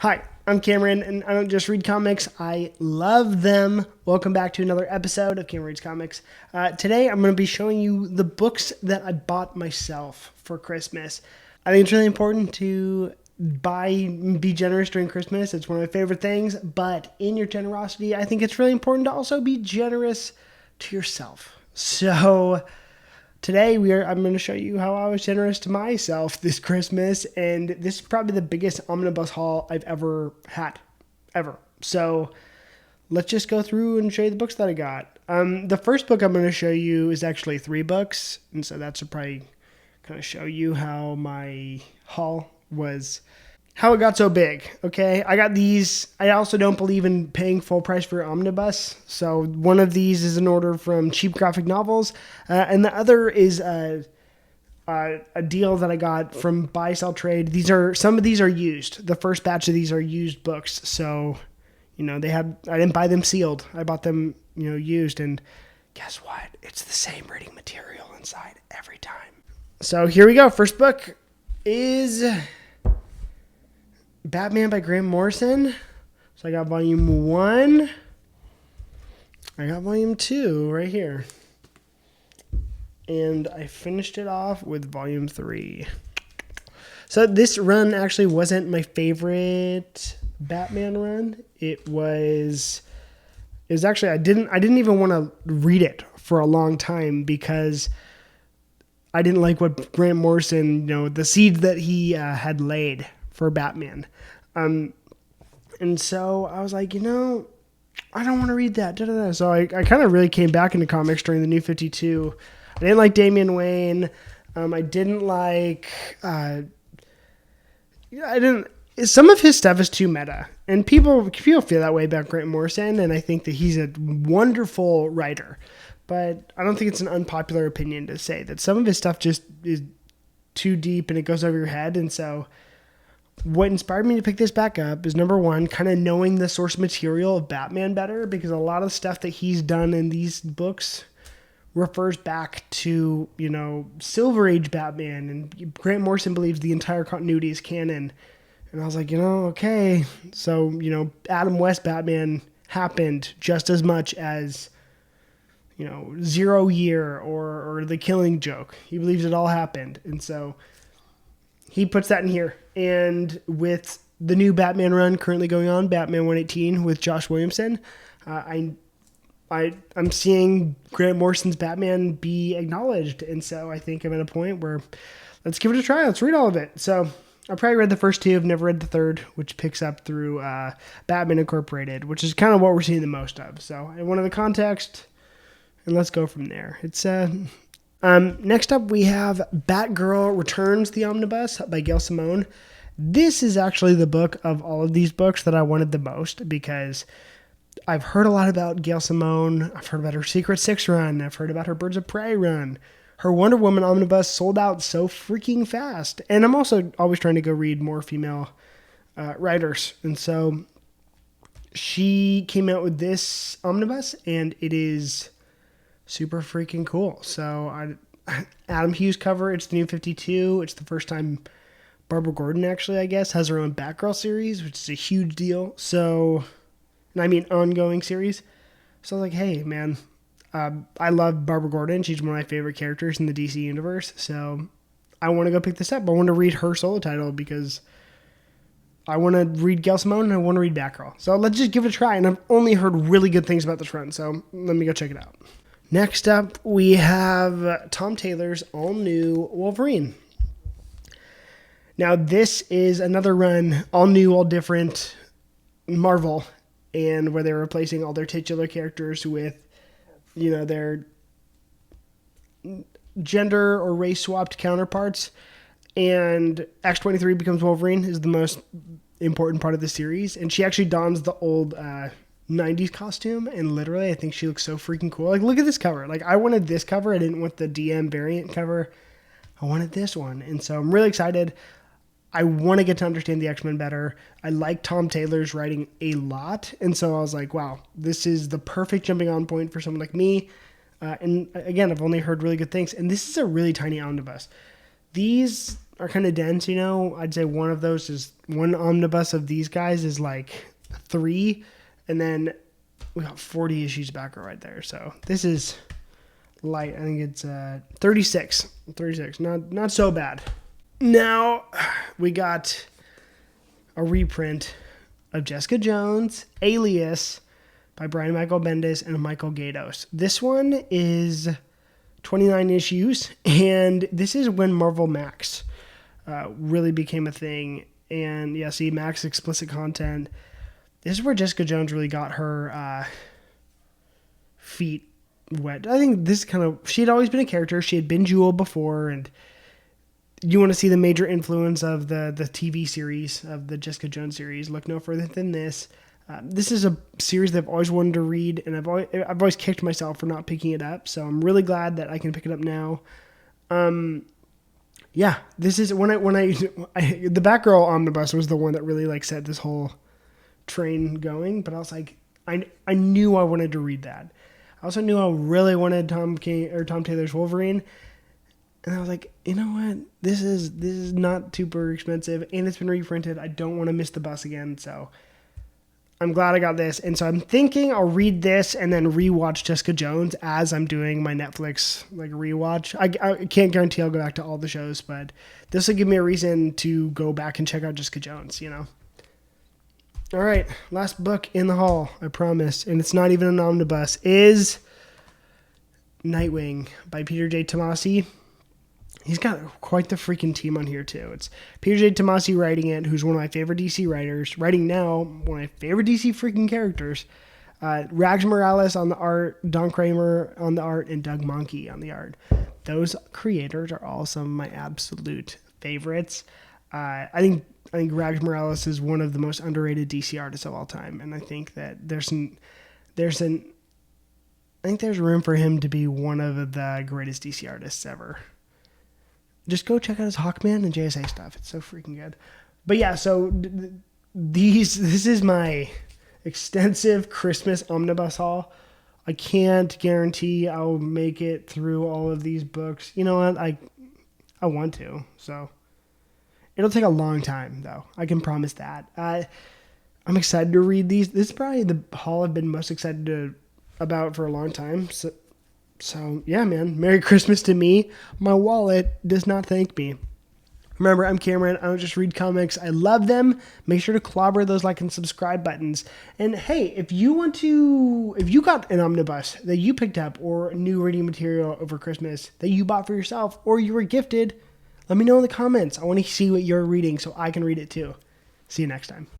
Hi, I'm Cameron, and I don't just read comics, I love them. Welcome back to another episode of Cameron Reads Comics. Today, I'm going to be showing you the books that I bought myself for Christmas. I think it's really important to be generous during Christmas. It's one of my favorite things, but in your generosity, I think it's really important to also be generous to yourself. So today I'm going to show you how I was generous to myself this Christmas, and this is probably the biggest omnibus haul I've ever had, ever. So let's just go through and show you the books that I got. The first book I'm going to show you is actually 3 books, and so that should probably kind of show you how my haul was, how it got so big. Okay, I got these. I also don't believe in paying full price for Omnibus. So one of these is an order from Cheap Graphic Novels, and the other is a deal that I got from Buy Sell Trade. Some of these are used. The first batch of these are used books. So, I didn't buy them sealed. I bought them, used. And guess what? It's the same reading material inside every time. So here we go. First book is Batman by Grant Morrison. So I got volume 1. I got volume 2 right here. And I finished it off with volume 3. So this run actually wasn't my favorite Batman run. It was actually, I didn't even want to read it for a long time because I didn't like what Grant Morrison, the seeds that he had laid for Batman. And so I was like, I don't want to read that. So I kind of really came back into comics during the New 52. I didn't like Damian Wayne. I didn't like, some of his stuff is too meta. And people feel that way about Grant Morrison. And I think that he's a wonderful writer. But I don't think it's an unpopular opinion to say that some of his stuff just is too deep and it goes over your head. And so what inspired me to pick this back up is, number one, kind of knowing the source material of Batman better, because a lot of stuff that he's done in these books refers back to, Silver Age Batman, and Grant Morrison believes the entire continuity is canon. And I was like, okay. So, Adam West Batman happened just as much as, Zero Year or The Killing Joke. He believes it all happened. And so he puts that in here. And with the new Batman run currently going on, Batman 118 with Josh Williamson, I'm seeing Grant Morrison's Batman be acknowledged. And so I think I'm at a point where let's give it a try. Let's read all of it. So I probably read the first 2. I've never read the third, which picks up through Batman Incorporated, which is kind of what we're seeing the most of. So I wanted the context, and let's go from there. It's next up, we have Batgirl Returns the Omnibus by Gail Simone. This is actually the book of all of these books that I wanted the most, because I've heard a lot about Gail Simone. I've heard about her Secret Six run. I've heard about her Birds of Prey run. Her Wonder Woman Omnibus sold out so freaking fast. And I'm also always trying to go read more female writers. And so she came out with this omnibus, and it is super freaking cool. So Adam Hughes cover. It's the New 52. It's the first time Barbara Gordon actually, I guess, has her own Batgirl series, which is a huge deal. So, ongoing series. So I was like, hey, man, I love Barbara Gordon. She's one of my favorite characters in the DC universe. So I want to go pick this up. I want to read her solo title because I want to read Gail Simone and I want to read Batgirl. So let's just give it a try. And I've only heard really good things about this run. So let me go check it out. Next up, we have Tom Taylor's all-new Wolverine. Now, this is another run, all new, all different, Marvel, and where they're replacing all their titular characters with, their gender or race-swapped counterparts. And X-23 becomes Wolverine is the most important part of the series. And she actually dons the old 90s costume, and literally I think she looks so freaking cool. Like, look at this cover. Like, I wanted this cover. I didn't want the DM variant cover. I wanted this one. And so I'm really excited. I want to get to understand the X-Men better. I like Tom Taylor's writing a lot. And so I was like, wow, this is the perfect jumping on point for someone like me. And again, I've only heard really good things. And this is a really tiny omnibus. These are kind of dense, you know. I'd say one omnibus of these guys is like 3, and then we got 40 issues back right there. So this is light. I think it's 36. Not so bad. Now we got a reprint of Jessica Jones, Alias by Brian Michael Bendis and Michael Gaydos. This one is 29 issues, and this is when Marvel Max really became a thing. And yeah, see, Max explicit content. This is where Jessica Jones really got her feet wet. I think this she had always been a character. She had been Jewel before, and you want to see the major influence of the TV series, of the Jessica Jones series, look no further than this. This is a series that I've always wanted to read, and I've always kicked myself for not picking it up. So I'm really glad that I can pick it up now. Yeah, this is the Batgirl Omnibus was the one that really like set this whole train going. But I was like, I knew I wanted to read that. I also knew I really wanted Tom Taylor's Wolverine. And I was like, you know what? This is not super expensive, and it's been reprinted. I don't want to miss the bus again, so I'm glad I got this. And so I'm thinking I'll read this and then rewatch Jessica Jones as I'm doing my Netflix like rewatch. I can't guarantee I'll go back to all the shows, but this will give me a reason to go back and check out Jessica Jones, you know? All right, last book in the haul, I promise, and it's not even an omnibus, is Nightwing by Peter J. Tomasi. He's got quite the freaking team on here, too. It's Peter J. Tomasi writing it, who's one of my favorite DC writers. Writing now, one of my favorite DC freaking characters. Rags Morales on the art, Don Kramer on the art, and Doug Mahnke on the art. Those creators are all some of my absolute favorites. I think Rags Morales is one of the most underrated DC artists of all time, and I think that there's room for him to be one of the greatest DC artists ever. Just go check out his Hawkman and JSA stuff. It's so freaking good. But yeah, so this is my extensive Christmas omnibus haul. I can't guarantee I'll make it through all of these books. You know what? I want to. So it'll take a long time, though. I can promise that. I'm excited to read these. This is probably the haul I've been most excited about for a long time. So, yeah, man, Merry Christmas to me. My wallet does not thank me. Remember, I'm Cameron. I don't just read comics. I love them. Make sure to clobber those like and subscribe buttons. And hey, if you got an omnibus that you picked up or new reading material over Christmas that you bought for yourself or you were gifted, let me know in the comments. I want to see what you're reading so I can read it too. See you next time.